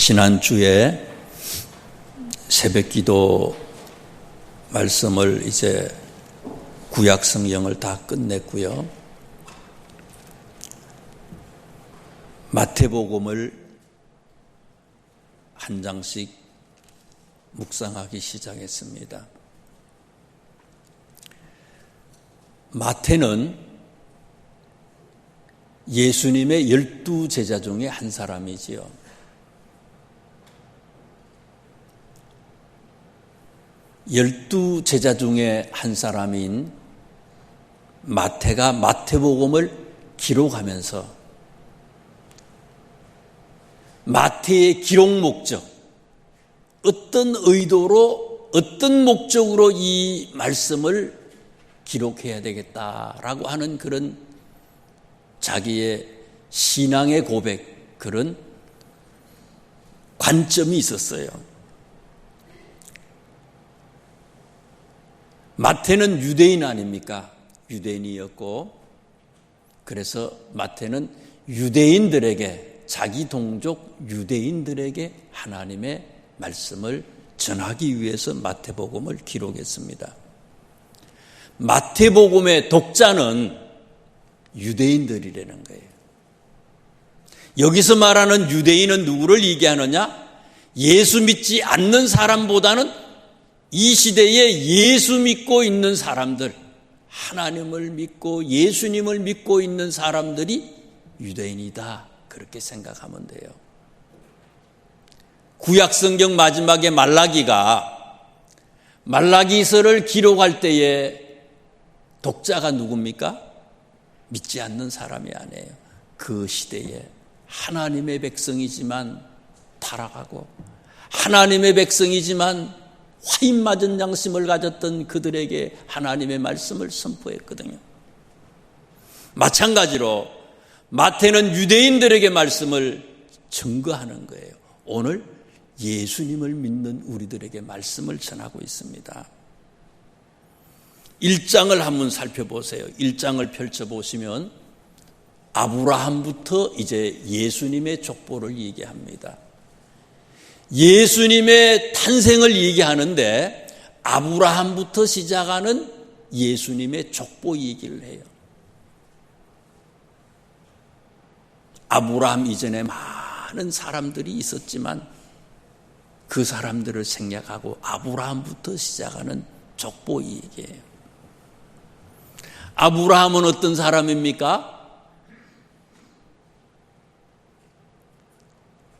지난주에 새벽기도 말씀을 이제 구약 성경을 다 끝냈고요. 마태복음을 한 장씩 묵상하기 시작했습니다. 마태는 예수님의 12제자 중에 한 사람이지요. 12제자 중에 한 사람인 마태가 마태복음을 기록하면서 마태의 기록 목적, 어떤 의도로 어떤 목적으로 이 말씀을 기록해야 되겠다라고 하는 그런 자기의 신앙의 고백, 그런 관점이 있었어요. 마태는 유대인 아닙니까? 유대인이었고, 그래서 마태는 유대인들에게, 자기 동족 유대인들에게 하나님의 말씀을 전하기 위해서 마태복음을 기록했습니다. 마태복음의 독자는 유대인들이라는 거예요. 여기서 말하는 유대인은 누구를 얘기하느냐? 예수 믿지 않는 사람보다는 이 시대에 예수 믿고 있는 사람들, 하나님을 믿고 예수님을 믿고 있는 사람들이 유대인이다, 그렇게 생각하면 돼요. 구약성경 마지막에 말라기서를 기록할 때에 독자가 누굽니까? 믿지 않는 사람이 아니에요. 그 시대에 하나님의 백성이지만 타락하고 하나님의 백성이지만 화인 맞은 양심을 가졌던 그들에게 하나님의 말씀을 선포했거든요. 마찬가지로 마태는 유대인들에게 말씀을 증거하는 거예요. 오늘 예수님을 믿는 우리들에게 말씀을 전하고 있습니다. 1장을 한번 살펴보세요. 1장을 펼쳐보시면 아브라함부터 이제 예수님의 족보를 얘기합니다. 예수님의 탄생을 얘기하는데 아브라함부터 시작하는 예수님의 족보 얘기를 해요. 아브라함 이전에 많은 사람들이 있었지만 그 사람들을 생략하고 아브라함부터 시작하는 족보 얘기예요. 아브라함은 어떤 사람입니까?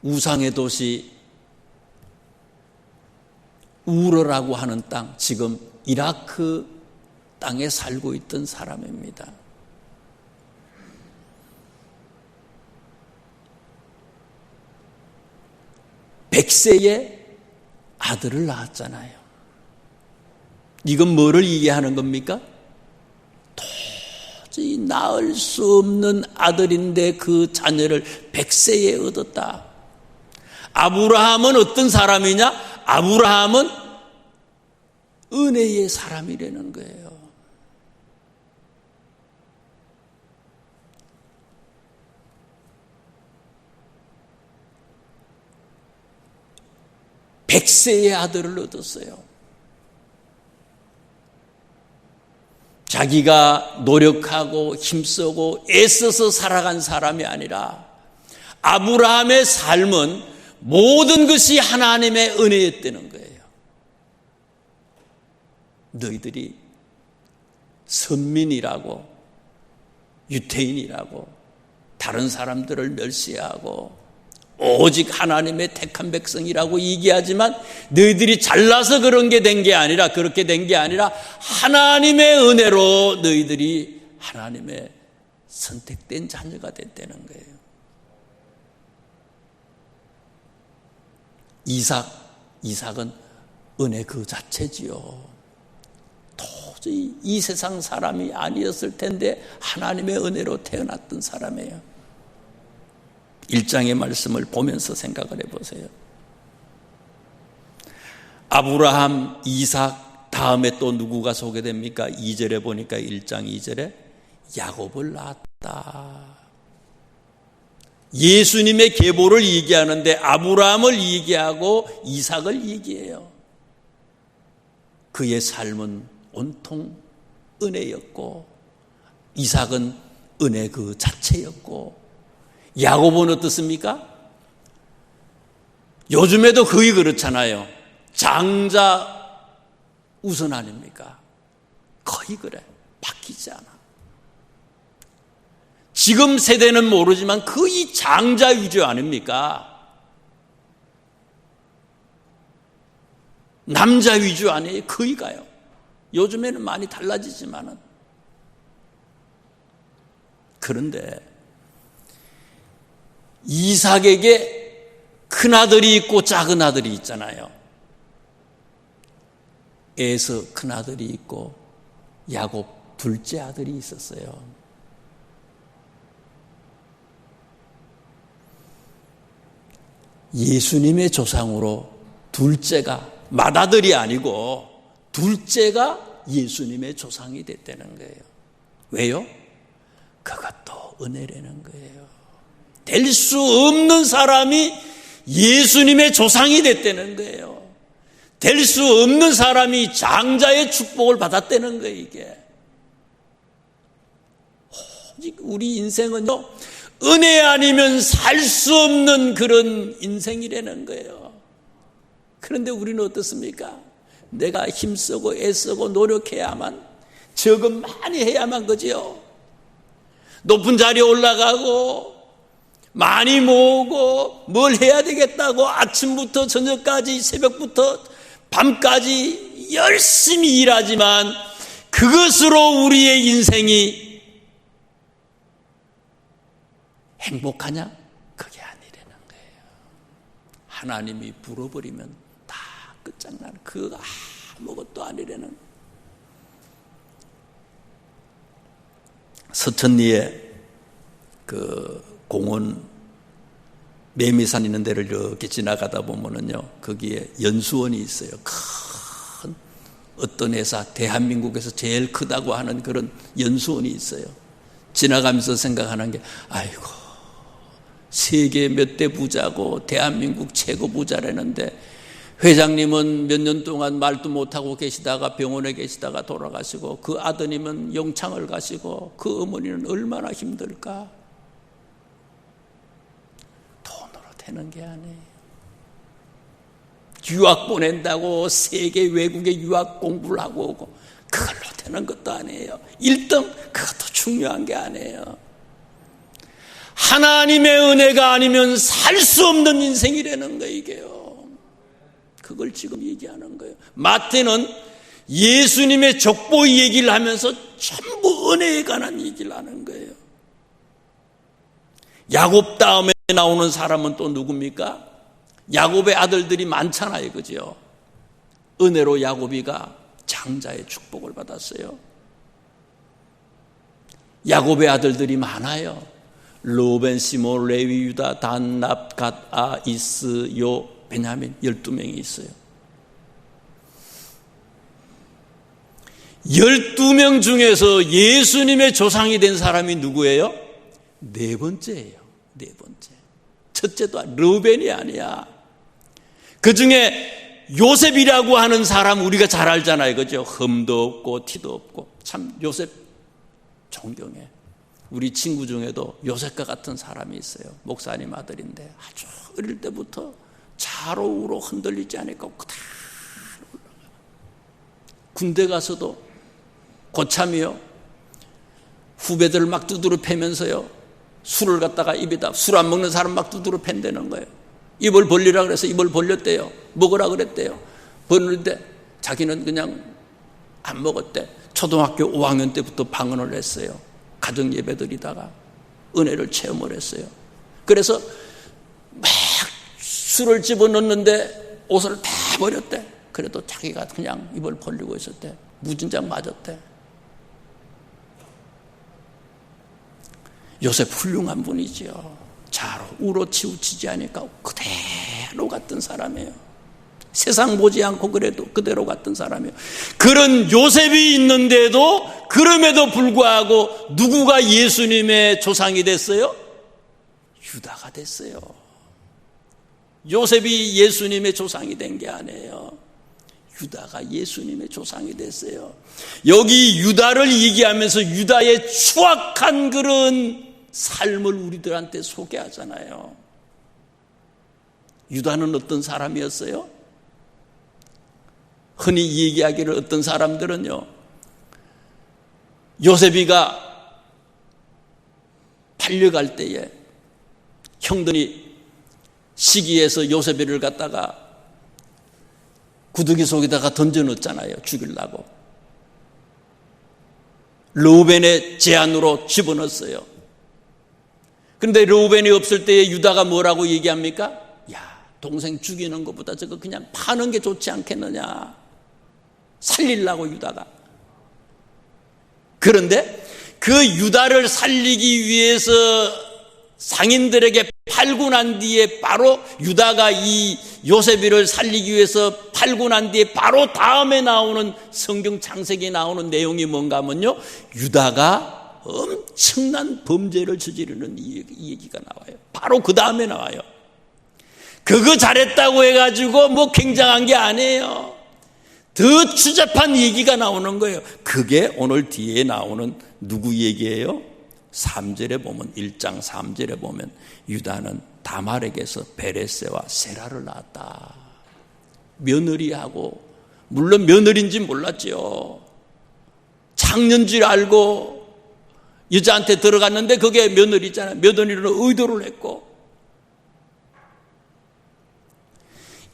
우상의 도시 우르라고 하는 땅, 지금 이라크 땅에 살고 있던 사람입니다. 백세의 아들을 낳았잖아요. 이건 뭐를 얘기하는 겁니까? 도저히 낳을 수 없는 아들인데 그 자녀를 백세에 얻었다. 아브라함은 어떤 사람이냐? 아브라함은 은혜의 사람이라는 거예요. 백세의 아들을 얻었어요. 자기가 노력하고 힘쓰고 애써서 살아간 사람이 아니라 아브라함의 삶은 모든 것이 하나님의 은혜였다는 거예요. 너희들이 선민이라고, 유태인이라고, 다른 사람들을 멸시하고 오직 하나님의 택한 백성이라고 얘기하지만 너희들이 잘나서 그런 게 된 게 아니라, 그렇게 된 게 아니라 하나님의 은혜로 너희들이 하나님의 선택된 자녀가 됐다는 거예요. 이삭은 은혜 그 자체지요. 도저히 이 세상 사람이 아니었을 텐데 하나님의 은혜로 태어났던 사람이에요. 1장의 말씀을 보면서 생각을 해보세요. 아브라함, 이삭, 다음에 또 누구가 소개됩니까? 2절에 보니까 1장 2절에 야곱을 낳았다. 예수님의 계보를 얘기하는데 아브라함을 얘기하고 이삭을 얘기해요. 그의 삶은 온통 은혜였고 이삭은 은혜 그 자체였고 야곱은 어떻습니까? 요즘에도 거의 그렇잖아요. 장자 우선 아닙니까? 거의 그래. 바뀌지 않아. 지금 세대는 모르지만 거의 장자 위주 아닙니까? 남자 위주 아니에요? 거의 가요. 요즘에는 많이 달라지지만은. 그런데 이삭에게 큰아들이 있고 작은 아들이 있잖아요. 에서 큰아들이 있고 야곱 둘째 아들이 있었어요. 예수님의 조상으로 둘째가 맏아들이 아니고 둘째가 예수님의 조상이 됐다는 거예요. 왜요? 그것도 은혜라는 거예요. 될 수 없는 사람이 예수님의 조상이 됐다는 거예요. 될 수 없는 사람이 장자의 축복을 받았다는 거예요. 이게 우리 인생은요, 은혜 아니면 살 수 없는 그런 인생이라는 거예요. 그런데 우리는 어떻습니까? 내가 힘쓰고 애쓰고 노력해야만, 적응 많이 해야만 그지요. 높은 자리에 올라가고 많이 모으고 뭘 해야 되겠다고 아침부터 저녁까지 새벽부터 밤까지 열심히 일하지만 그것으로 우리의 인생이 행복하냐? 그게 아니라는 거예요. 하나님이 불어버리면 다 끝장나는, 그거 아무것도 아니라는. 서천리에 그 공원 매미산 있는 데를 이렇게 지나가다 보면은요, 거기에 연수원이 있어요. 큰 어떤 회사, 대한민국에서 제일 크다고 하는 그런 연수원이 있어요. 지나가면서 생각하는 게, 아이고, 세계 몇 대 부자고 대한민국 최고 부자라는데 회장님은 몇 년 동안 말도 못하고 계시다가 병원에 계시다가 돌아가시고 그 아드님은 영창을 가시고 그 어머니는 얼마나 힘들까? 돈으로 되는 게 아니에요. 유학 보낸다고 세계 외국에 유학 공부를 하고 오고 그걸로 되는 것도 아니에요. 1등 그것도 중요한 게 아니에요. 하나님의 은혜가 아니면 살 수 없는 인생이라는 거예요. 이게요. 그걸 지금 얘기하는 거예요. 마태는 예수님의 족보 얘기를 하면서 전부 은혜에 관한 얘기를 하는 거예요. 야곱 다음에 나오는 사람은 또 누굽니까? 야곱의 아들들이 많잖아요. 그죠? 은혜로 야곱이가 장자의 축복을 받았어요. 야곱의 아들들이 많아요. 르우벤, 시몬, 레위, 유다, 단, 납, 갓, 아, 이스, 요, 베냐민 12명이 있어요. 12명 중에서 예수님의 조상이 된 사람이 누구예요? 네 번째예요. 네 번째. 첫째도 르우벤이 아니야. 그 중에 요셉이라고 하는 사람 우리가 잘 알잖아요. 그죠? 흠도 없고 티도 없고. 참 요셉 존경해. 우리 친구 중에도 요셉과 같은 사람이 있어요. 목사님 아들인데 아주 어릴 때부터 좌로우로 흔들리지 않을까 그대로 올라가. 군대 가서도 고참이요. 후배들을 막 두드러 패면서요. 술을 갖다가 입에다, 술 안 먹는 사람 막 두드러 팬다는 거예요. 입을 벌리라 그래서 입을 벌렸대요. 먹으라 그랬대요. 벌리는데 자기는 그냥 안 먹었대. 초등학교 5학년 때부터 방언을 했어요. 가정 예배드리다가 은혜를 체험을 했어요. 그래서 막 술을 집어넣는데 옷을 다 버렸대. 그래도 자기가 그냥 입을 벌리고 있었대. 무진장 맞았대. 요셉 훌륭한 분이지요. 잘 우로 치우치지 않으니까 그대로 같은 사람이에요. 세상 보지 않고 그래도 그대로 같은 사람이에요. 그런 요셉이 있는데도 그럼에도 불구하고 누구가 예수님의 조상이 됐어요? 유다가 됐어요. 요셉이 예수님의 조상이 된 게 아니에요. 유다가 예수님의 조상이 됐어요. 여기 유다를 얘기하면서 유다의 추악한 그런 삶을 우리들한테 소개하잖아요. 유다는 어떤 사람이었어요? 흔히 얘기하기를 어떤 사람들은요, 요셉이가 팔려갈 때에 형들이 시기해서 요셉이를 갖다가 구더기 속에다가 던져넣었잖아요. 죽이려고. 르우벤의 제안으로 집어넣었어요. 그런데 르우벤이 없을 때에 유다가 뭐라고 얘기합니까? 야, 동생 죽이는 것보다 저거 그냥 파는 게 좋지 않겠느냐. 살리려고 유다가. 그런데 그 유다를 살리기 위해서 상인들에게 팔고 난 뒤에 바로 유다가 이 요셉이를 살리기 위해서 팔고 난 뒤에 바로 다음에 나오는 성경 창세기에 나오는 내용이 뭔가 하면요, 유다가 엄청난 범죄를 저지르는 이 얘기가 나와요. 바로 그 다음에 나와요. 그거 잘했다고 해가지고 뭐 굉장한 게 아니에요. 더 추잡한 얘기가 나오는 거예요. 그게 오늘 뒤에 나오는 누구 얘기예요? 3절에 보면, 1장 3절에 보면 유다는 다말에게서 베레스와 세라를 낳았다. 며느리하고, 물론 며느리인지 몰랐죠. 장녀인 줄 알고 여자한테 들어갔는데 그게 며느리잖아요. 며느리로 의도를 했고.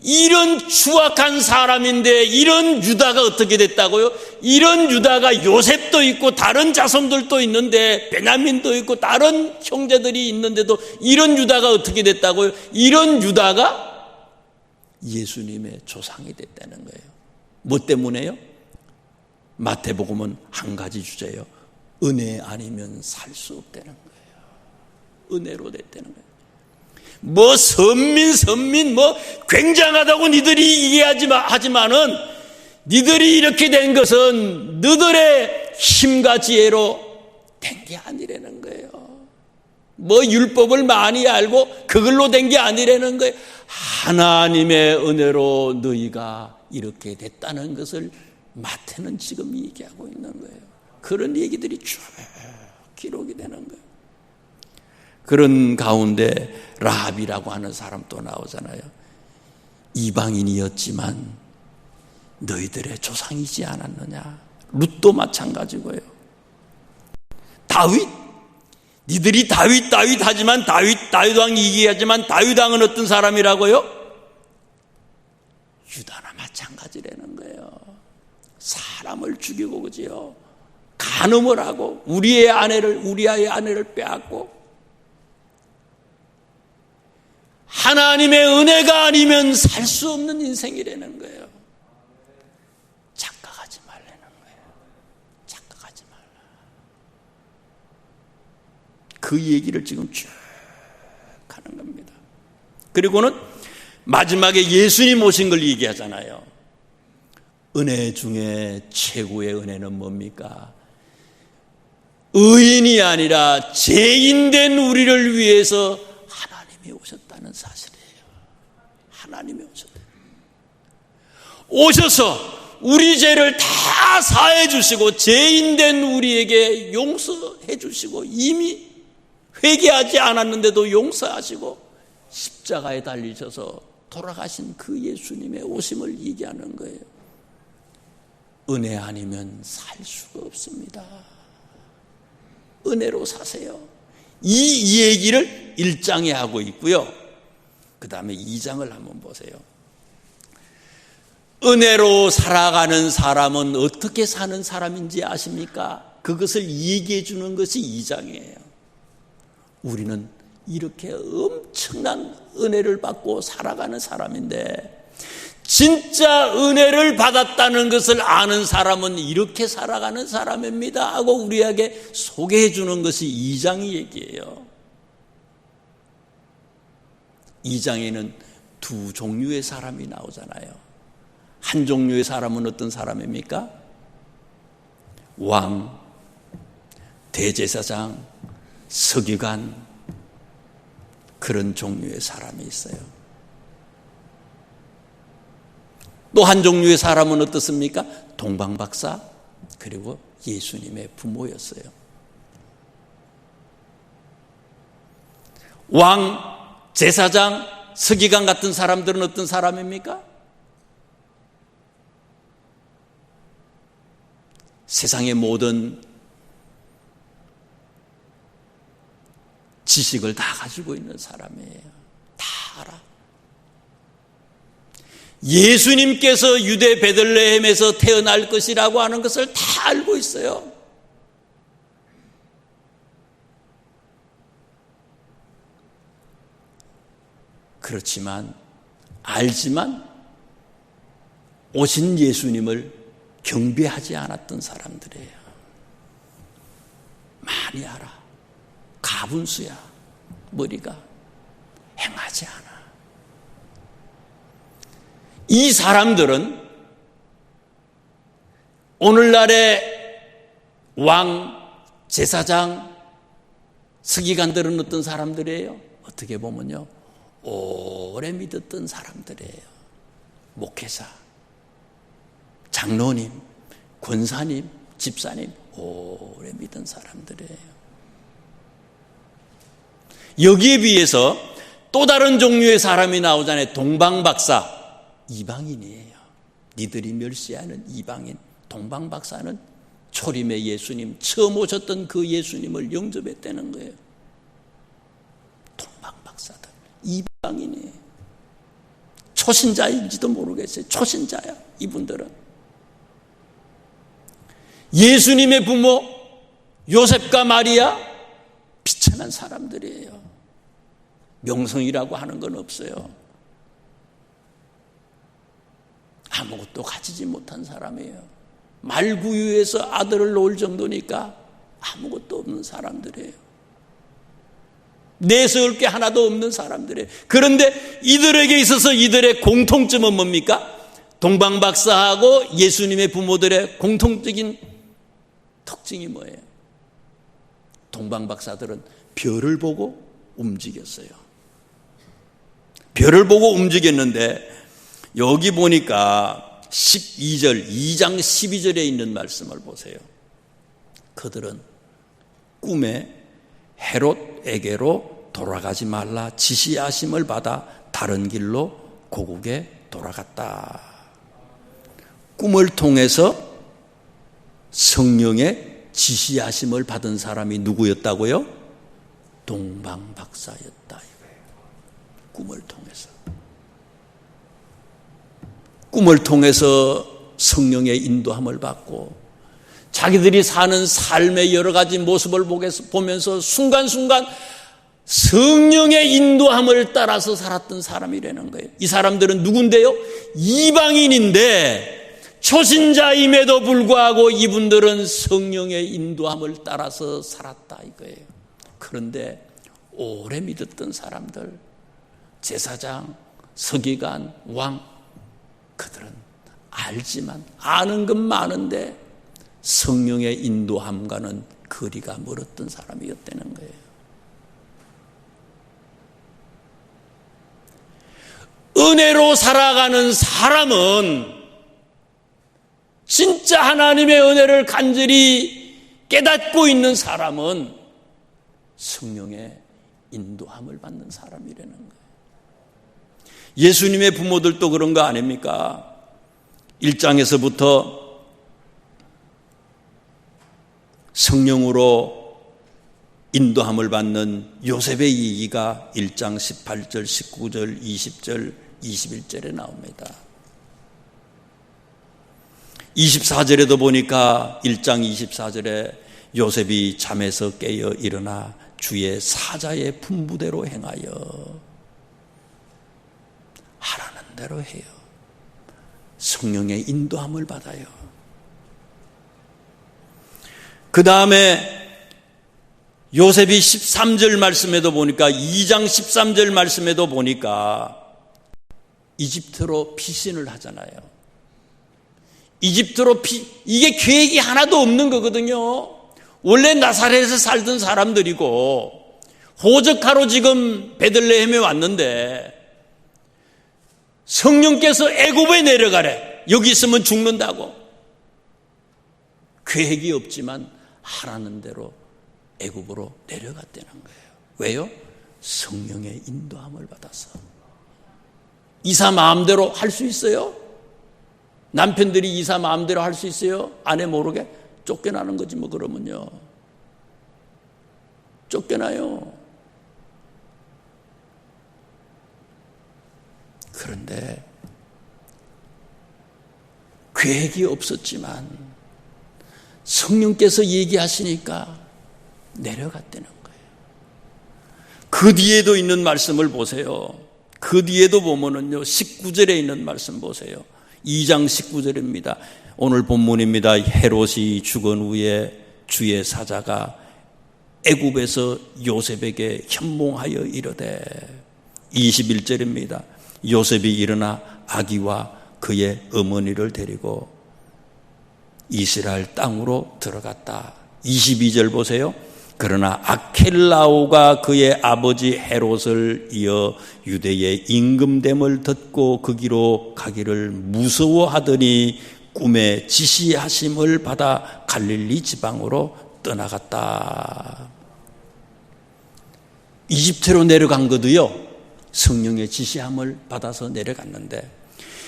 이런 추악한 사람인데 이런 유다가 어떻게 됐다고요? 이런 유다가 요셉도 있고 다른 자손들도 있는데, 베냐민도 있고 다른 형제들이 있는데도 이런 유다가 어떻게 됐다고요? 이런 유다가 예수님의 조상이 됐다는 거예요. 뭐 때문에요? 마태복음은 한 가지 주제예요. 은혜 아니면 살 수 없다는 거예요. 은혜로 됐다는 거예요. 뭐 선민 뭐 굉장하다고 니들이 얘기하지만은 니들이 이렇게 된 것은 너들의 힘과 지혜로 된 게 아니라는 거예요. 뭐 율법을 많이 알고 그걸로 된 게 아니라는 거예요. 하나님의 은혜로 너희가 이렇게 됐다는 것을 마태는 지금 얘기하고 있는 거예요. 그런 얘기들이 쭉 기록이 되는 거예요. 그런 가운데 라합이라고 하는 사람 또 나오잖아요. 이방인이었지만 너희들의 조상이지 않았느냐. 룻도 마찬가지고요. 다윗, 니들이 다윗 하지만 다윗 왕 얘기하지만 다윗 왕은 어떤 사람이라고요? 유다나 마찬가지라는 거예요. 사람을 죽이고, 그지요? 간음을 하고 우리아의 아내를 빼앗고, 하나님의 은혜가 아니면 살 수 없는 인생이라는 거예요. 착각하지 말라는 거예요. 착각하지 말라. 그 얘기를 지금 쭉 하는 겁니다. 그리고는 마지막에 예수님 오신 걸 얘기하잖아요. 은혜 중에 최고의 은혜는 뭡니까? 의인이 아니라 죄인된 우리를 위해서 하나님이 오셨다는 사실이에요. 하나님이 오셔서 우리 죄를 다 사해 주시고 죄인된 우리에게 용서해 주시고, 이미 회개하지 않았는데도 용서하시고 십자가에 달리셔서 돌아가신 그 예수님의 오심을 얘기하는 거예요. 은혜 아니면 살 수가 없습니다. 은혜로 사세요. 이 얘기를 1장에 하고 있고요. 그 다음에 2장을 한번 보세요. 은혜로 살아가는 사람은 어떻게 사는 사람인지 아십니까? 그것을 얘기해 주는 것이 2장이에요. 우리는 이렇게 엄청난 은혜를 받고 살아가는 사람인데, 진짜 은혜를 받았다는 것을 아는 사람은 이렇게 살아가는 사람입니다 하고 우리에게 소개해 주는 것이 2장의 얘기예요. 2장에는 두 종류의 사람이 나오잖아요. 한 종류의 사람은 어떤 사람입니까? 왕, 대제사장, 서기관, 그런 종류의 사람이 있어요. 또 한 종류의 사람은 어떻습니까? 동방박사 그리고 예수님의 부모였어요. 왕, 제사장, 서기관 같은 사람들은 어떤 사람입니까? 세상의 모든 지식을 다 가지고 있는 사람이에요. 다 알아. 예수님께서 유대 베들레헴에서 태어날 것이라고 하는 것을 다 알고 있어요. 그렇지만 알지만 오신 예수님을 경배하지 않았던 사람들이에요. 많이 알아. 가분수야. 머리가 행하지 않아. 이 사람들은 오늘날의 왕, 제사장, 서기관들은 어떤 사람들이에요? 어떻게 보면요, 오래 믿었던 사람들이에요. 목회자, 장로님, 권사님, 집사님, 오래 믿은 사람들이에요. 여기에 비해서 또 다른 종류의 사람이 나오잖아요. 동방박사, 이방인이에요. 니들이 멸시하는 이방인. 동방박사는 초림의 예수님, 처음 오셨던 그 예수님을 영접했다는 거예요. 동방박사들, 이방인이에요. 초신자인지도 모르겠어요. 초신자야, 이분들은. 예수님의 부모 요셉과 마리아, 비천한 사람들이에요. 명성이라고 하는 건 없어요. 아무것도 가지지 못한 사람이에요. 말구유에서 아들을 놓을 정도니까 아무것도 없는 사람들이에요. 내세울 게 하나도 없는 사람들이에요. 그런데 이들에게 있어서 이들의 공통점은 뭡니까? 동방박사하고 예수님의 부모들의 공통적인 특징이 뭐예요? 동방박사들은 별을 보고 움직였어요. 별을 보고 움직였는데 여기 보니까 12절, 2장 12절에 있는 말씀을 보세요. 그들은 꿈에 헤롯에게로 돌아가지 말라 지시하심을 받아 다른 길로 고국에 돌아갔다. 꿈을 통해서 성령의 지시하심을 받은 사람이 누구였다고요? 동방박사였다 이거예요. 꿈을 통해서. 꿈을 통해서 성령의 인도함을 받고 자기들이 사는 삶의 여러 가지 모습을 보면서 순간순간 성령의 인도함을 따라서 살았던 사람이라는 거예요. 이 사람들은 누군데요? 이방인인데 초신자임에도 불구하고 이분들은 성령의 인도함을 따라서 살았다 이거예요. 그런데 오래 믿었던 사람들, 제사장, 서기관, 왕, 그들은 알지만 아는 건 많은데 성령의 인도함과는 거리가 멀었던 사람이었다는 거예요. 은혜로 살아가는 사람은 진짜 하나님의 은혜를 간절히 깨닫고 있는 사람은 성령의 인도함을 받는 사람이라는 거예요. 예수님의 부모들도 그런 거 아닙니까? 1장에서부터 성령으로 인도함을 받는 요셉의 얘기가 1장 18절, 19절, 20절, 21절에 나옵니다. 24절에도 보니까 1장 24절에 요셉이 잠에서 깨어 일어나 주의 사자의 분부대로 행하여 하라는 대로 해요. 성령의 인도함을 받아요. 그 다음에 요셉이 13절 말씀에도 보니까 2장 13절 말씀에도 보니까 이집트로 피신을 하잖아요. 이집트로 이게 계획이 하나도 없는 거거든요. 원래 나사렛에서 살던 사람들이고 호적하러 지금 베들레헴에 왔는데 성령께서 애굽에 내려가래. 여기 있으면 죽는다고. 계획이 없지만 하라는 대로 애굽으로 내려갔다는 거예요. 왜요? 성령의 인도함을 받아서. 이사 마음대로 할 수 있어요? 남편들이 이사 마음대로 할 수 있어요? 아내 모르게? 쫓겨나는 거지 뭐. 그러면요 쫓겨나요. 그런데 계획이 없었지만 성령께서 얘기하시니까 내려갔다는 거예요. 그 뒤에도 있는 말씀을 보세요. 그 뒤에도 보면은요 19절에 있는 말씀 보세요. 2장 19절입니다. 오늘 본문입니다. 헤롯이 죽은 후에 주의 사자가 애굽에서 요셉에게 현몽하여 이르되, 21절입니다. 요셉이 일어나 아기와 그의 어머니를 데리고 이스라엘 땅으로 들어갔다. 22절 보세요. 그러나 아켈라오가 그의 아버지 헤롯을 이어 유대의 임금됨을 듣고 그 길로 가기를 무서워하더니 꿈에 지시하심을 받아 갈릴리 지방으로 떠나갔다. 이집트로 내려간 것도요 성령의 지시함을 받아서 내려갔는데,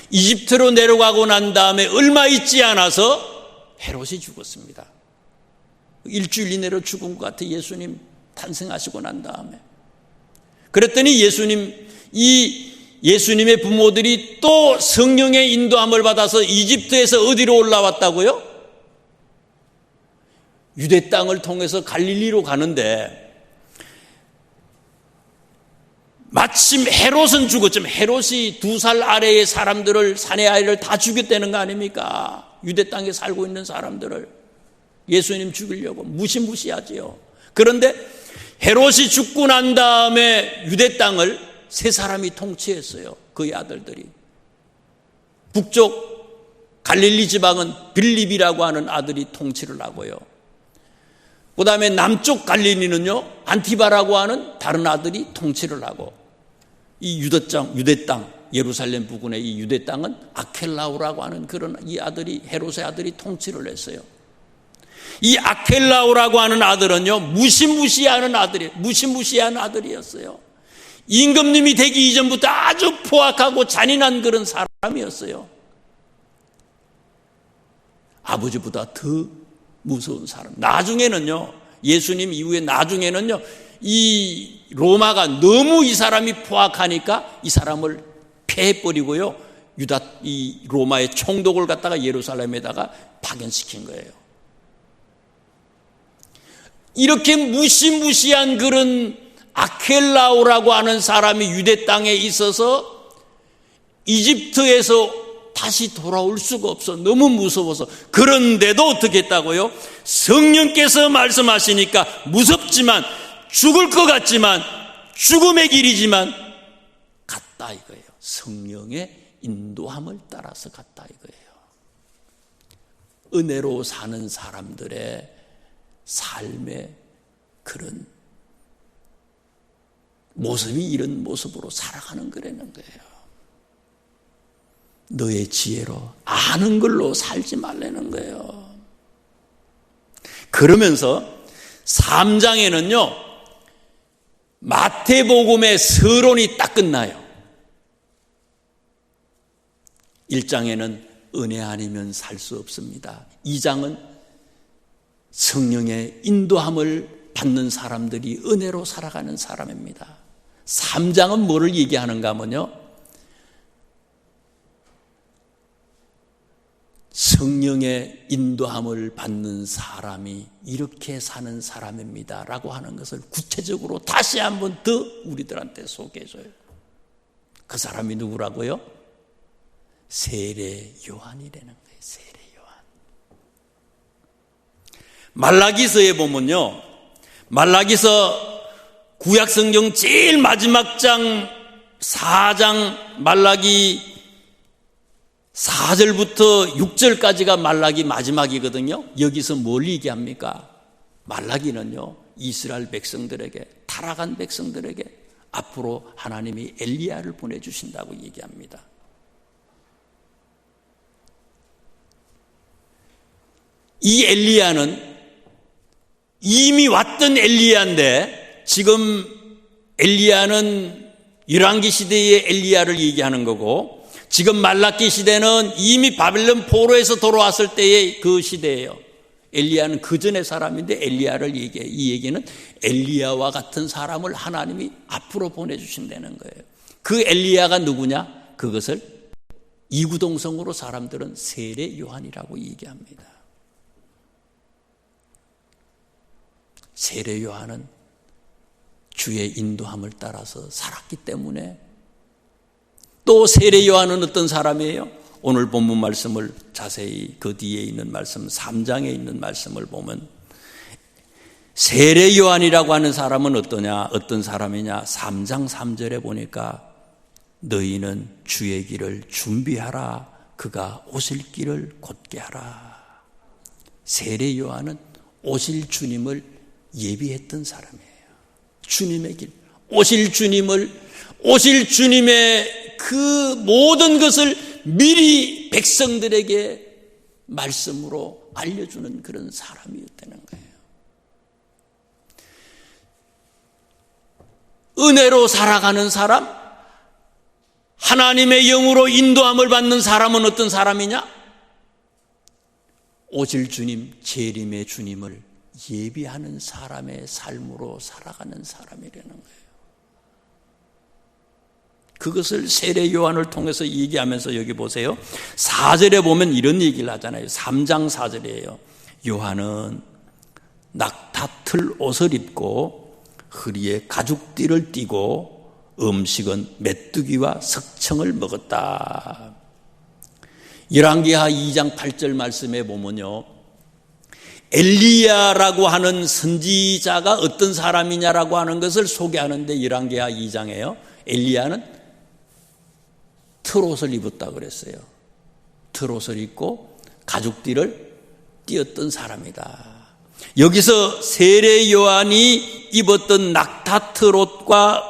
이집트로 내려가고 난 다음에 얼마 있지 않아서 헤롯이 죽었습니다. 일주일 이내로 죽은 것 같아. 예수님 탄생하시고 난 다음에. 그랬더니 예수님의 부모들이 또 성령의 인도함을 받아서 이집트에서 어디로 올라왔다고요? 유대 땅을 통해서 갈릴리로 가는데, 마침 헤롯은 죽었지만 헤롯이 2살 아래의 사람들을, 사내 아이를 다 죽였다는 거 아닙니까? 유대 땅에 살고 있는 사람들을 예수님 죽이려고 무시무시하지요. 그런데 헤롯이 죽고 난 다음에 유대 땅을 3사람이 통치했어요. 그의 아들들이. 북쪽 갈릴리 지방은 빌립이라고 하는 아들이 통치를 하고요. 그 다음에 남쪽 갈릴리는요 안티바라고 하는 다른 아들이 통치를 하고, 이 유대 땅 예루살렘 부근의 이 유대 땅은 아켈라오라고 하는 그런 이 아들이, 헤롯의 아들이 통치를 했어요. 이 아켈라오라고 하는 아들은요 무시무시한 아들이었어요. 임금님이 되기 이전부터 아주 포악하고 잔인한 그런 사람이었어요. 아버지보다 더 무서운 사람. 나중에는요, 예수님 이후에 나중에는요, 이 로마가 너무 이 사람이 포악하니까 이 사람을 패해버리고요, 이 로마의 총독을 갖다가 예루살렘에다가 파견시킨 거예요. 이렇게 무시무시한 그런 아켈라오라고 하는 사람이 유대 땅에 있어서 이집트에서 다시 돌아올 수가 없어. 너무 무서워서. 그런데도 어떻게 했다고요? 성령께서 말씀하시니까 무섭지만, 죽을 것 같지만, 죽음의 길이지만 갔다 이거예요. 성령의 인도함을 따라서 갔다 이거예요. 은혜로 사는 사람들의 삶의 그런 모습이 이런 모습으로 살아가는 거라는 거예요. 너의 지혜로 아는 걸로 살지 말라는 거예요. 그러면서 3장에는요 마태복음의 서론이 딱 끝나요. 1장에는 은혜 아니면 살 수 없습니다. 2장은 성령의 인도함을 받는 사람들이 은혜로 살아가는 사람입니다. 3장은 뭐를 얘기하는가 하면요, 성령의 인도함을 받는 사람이 이렇게 사는 사람입니다 라고 하는 것을 구체적으로 다시 한번 더 우리들한테 소개해줘요. 그 사람이 누구라고요? 세례 요한이라는 거예요. 세례 요한. 말라기서에 보면요, 말라기서 구약성경 제일 마지막 장 4장 말라기 4절부터 6절까지가 말라기 마지막이거든요. 여기서 뭘 얘기합니까? 말라기는요 이스라엘 백성들에게 타락한 백성들에게 앞으로 하나님이 엘리야를 보내주신다고 얘기합니다. 이 엘리야는 이미 왔던 엘리야인데, 지금 엘리야는 열왕기 시대의 엘리야를 얘기하는 거고, 지금 말라기 시대는 이미 바벨론 포로에서 돌아왔을 때의 그 시대예요. 엘리야는 그 전의 사람인데 엘리야를 얘기해. 이 얘기는 엘리야와 같은 사람을 하나님이 앞으로 보내주신다는 거예요. 그 엘리야가 누구냐? 그것을 이구동성으로 사람들은 세례 요한이라고 얘기합니다. 세례 요한은 주의 인도함을 따라서 살았기 때문에, 또 세례 요한은 어떤 사람이에요? 오늘 본문 말씀을 자세히 그 뒤에 있는 말씀 3장에 있는 말씀을 보면 세례 요한이라고 하는 사람은 어떤 사람이냐? 3장 3절에 보니까 너희는 주의 길을 준비하라. 그가 오실 길을 곧게 하라. 세례 요한은 오실 주님을 예비했던 사람이에요. 주님의 길, 오실 주님의 그 모든 것을 미리 백성들에게 말씀으로 알려주는 그런 사람이었다는 거예요. 은혜로 살아가는 사람, 하나님의 영으로 인도함을 받는 사람은 어떤 사람이냐? 오실 주님, 재림의 주님을 예비하는 사람의 삶으로 살아가는 사람이라는 거예요. 그것을 세례 요한을 통해서 얘기하면서 여기 보세요. 4절에 보면 이런 얘기를 하잖아요. 3장 4절이에요. 요한은 낙타틀 옷을 입고 허리에 가죽띠를 띠고 음식은 메뚜기와 석청을 먹었다. 열왕기하 2장 8절 말씀에 보면요, 엘리야라고 하는 선지자가 어떤 사람이냐라고 하는 것을 소개하는데, 열왕기하 2장에요. 엘리야는 털옷을 입었다고 그랬어요. 털옷을 입고 가죽띠를 띄었던 사람이다. 여기서 세례 요한이 입었던 낙타털옷과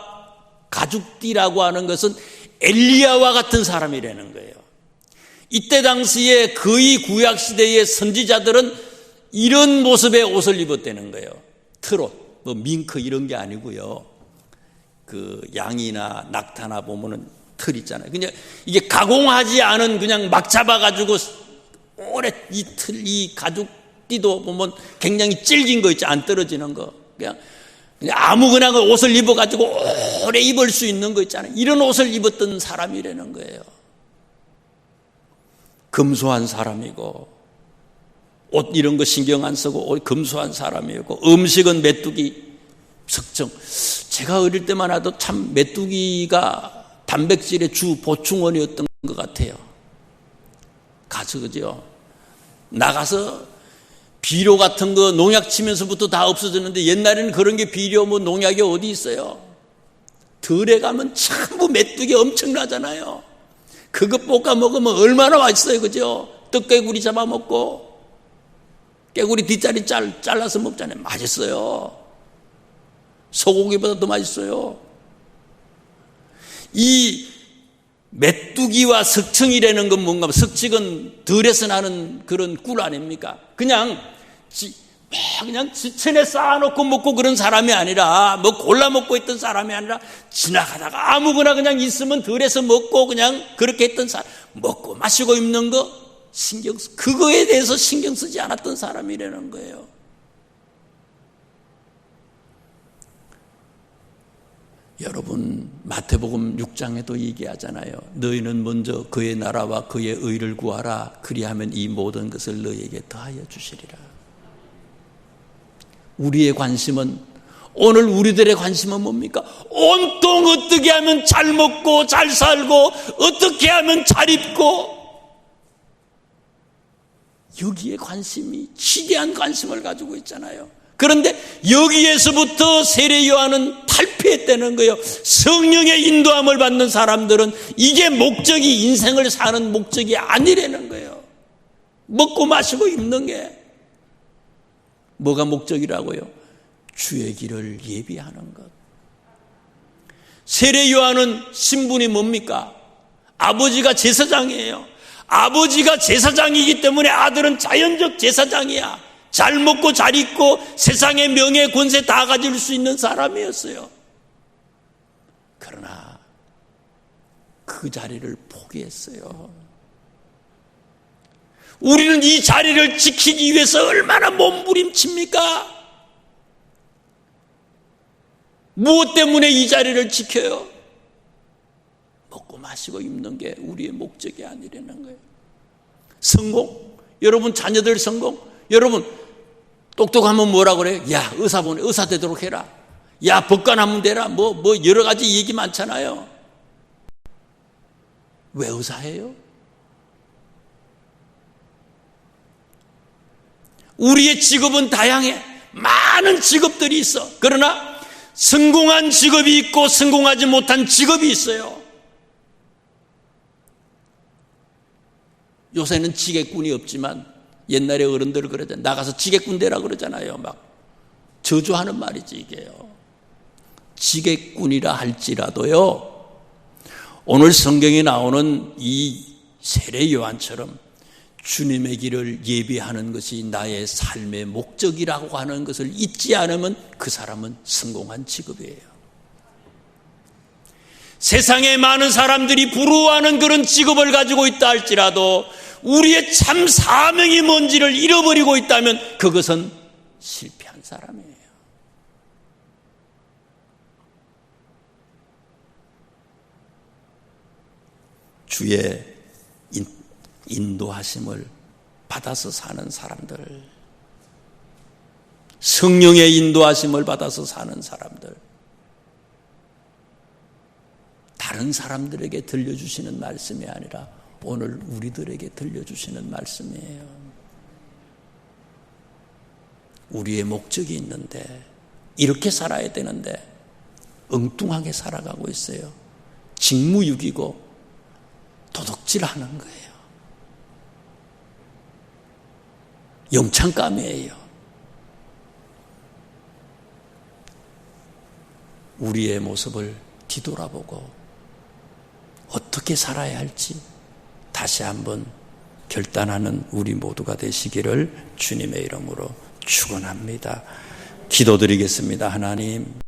가죽띠라고 하는 것은 엘리야와 같은 사람이라는 거예요. 이때 당시에 거의 구약시대의 선지자들은 이런 모습의 옷을 입었다는 거예요. 털옷, 뭐 밍크 이런 게 아니고요. 그 양이나 낙타나 보면은 털 있잖아요. 그냥 이게 가공하지 않은, 그냥 막 잡아가지고 오래 이 가죽띠도 보면 굉장히 질긴 거 있죠. 안 떨어지는 거. 그냥 아무거나 옷을 입어가지고 오래 입을 수 있는 거 있잖아요. 이런 옷을 입었던 사람이라는 거예요. 검소한 사람이고, 옷 이런 거 신경 안 쓰고 검소한 사람이었고, 음식은 메뚜기, 석청. 제가 어릴 때만 해도 참 메뚜기가 단백질의 주 보충원이었던 것 같아요. 가서 그죠? 나가서 비료 같은 거 농약 치면서부터 다 없어졌는데, 옛날에는 그런 게 비료 뭐 농약이 어디 있어요? 들에 가면 전부 메뚜기 엄청나잖아요. 그거 볶아 먹으면 얼마나 맛있어요, 그죠? 떡개구리 잡아먹고 깨구리 뒷다리 잘라서 먹잖아요. 맛있어요. 소고기보다 더 맛있어요. 이 메뚜기와 석청이라는 건 뭔가, 석청은 들에서 나는 그런 꿀 아닙니까? 그냥 지천에 쌓아놓고 먹고 그런 사람이 아니라, 뭐 골라 먹고 있던 사람이 아니라, 지나가다가 아무거나 그냥 있으면 들에서 먹고 그냥 그렇게 했던 사람, 먹고 마시고 입는 거 그거에 대해서 신경 쓰지 않았던 사람이라는 거예요. 여러분, 마태복음 6장에도 얘기하잖아요. 너희는 먼저 그의 나라와 그의 의를 구하라. 그리하면 이 모든 것을 너희에게 더하여 주시리라. 우리의 관심은, 오늘 우리들의 관심은 뭡니까? 온통 어떻게 하면 잘 먹고 잘 살고, 어떻게 하면 잘 입고, 여기에 관심이, 지대한 관심을 가지고 있잖아요. 그런데 여기에서부터 세례 요한은 탈피했다는 거예요. 성령의 인도함을 받는 사람들은 이게 목적이, 인생을 사는 목적이 아니라는 거예요. 먹고 마시고 입는 게 뭐가 목적이라고요? 주의 길을 예비하는 것. 세례 요한은 신분이 뭡니까? 아버지가 제사장이에요. 아버지가 제사장이기 때문에 아들은 자연적 제사장이야. 잘 먹고 잘 입고 세상의 명예 권세 다 가질 수 있는 사람이었어요. 그러나 그 자리를 포기했어요. 우리는 이 자리를 지키기 위해서 얼마나 몸부림칩니까? 무엇 때문에 이 자리를 지켜요? 먹고 마시고 입는 게 우리의 목적이 아니라는 거예요. 성공? 여러분 자녀들 성공? 여러분 똑똑하면 뭐라 그래요? 야, 의사 보내, 의사 되도록 해라. 야, 법관 하면 되라. 뭐 여러 가지 얘기 많잖아요. 왜 의사예요? 우리의 직업은 다양해. 많은 직업들이 있어. 그러나 성공한 직업이 있고 성공하지 못한 직업이 있어요. 요새는 지게꾼이 없지만 옛날에 어른들 그러잖아요. 나가서 지게꾼 되라 그러잖아요. 막 저주하는 말이지 이게요. 지게꾼이라 할지라도요, 오늘 성경에 나오는 이 세례 요한처럼 주님의 길을 예비하는 것이 나의 삶의 목적이라고 하는 것을 잊지 않으면 그 사람은 성공한 직업이에요. 세상에 많은 사람들이 부러워하는 그런 직업을 가지고 있다 할지라도 우리의 참 사명이 뭔지를 잃어버리고 있다면 그것은 실패한 사람이에요. 주의 인도하심을 받아서 사는 사람들, 성령의 인도하심을 받아서 사는 사람들, 다른 사람들에게 들려주시는 말씀이 아니라 오늘 우리들에게 들려주시는 말씀이에요. 우리의 목적이 있는데 이렇게 살아야 되는데 엉뚱하게 살아가고 있어요. 직무유기고 도둑질하는 거예요. 영창감이에요. 우리의 모습을 뒤돌아보고 어떻게 살아야 할지 다시 한번 결단하는 우리 모두가 되시기를 주님의 이름으로 축원합니다. 기도드리겠습니다. 하나님,